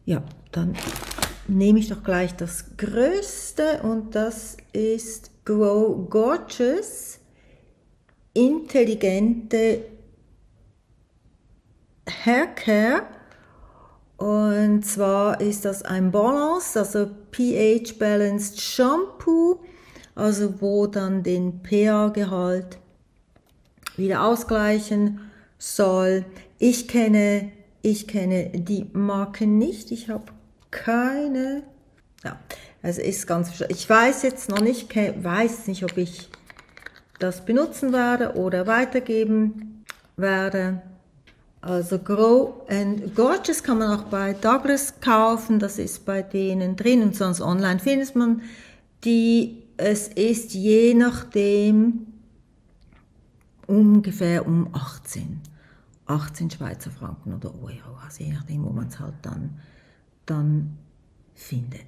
Ja, dann nehme ich doch gleich das Größte und das ist Grow Gorgeous intelligente Haircare. Und zwar ist das ein Balance, also pH Balanced Shampoo, also wo dann den pH-Gehalt wieder ausgleichen soll. Ich kenne die Marke nicht, ich habe keine, ja, also ist ganz, ich weiß jetzt noch nicht, weiß nicht, ob ich das benutzen werde oder weitergeben werde. Also Grow and Gorgeous kann man auch bei Douglas kaufen, das ist bei denen drin und sonst online findet man die. Es ist je nachdem ungefähr um 18 Schweizer Franken oder Euro, also je nachdem, wo man es halt dann findet.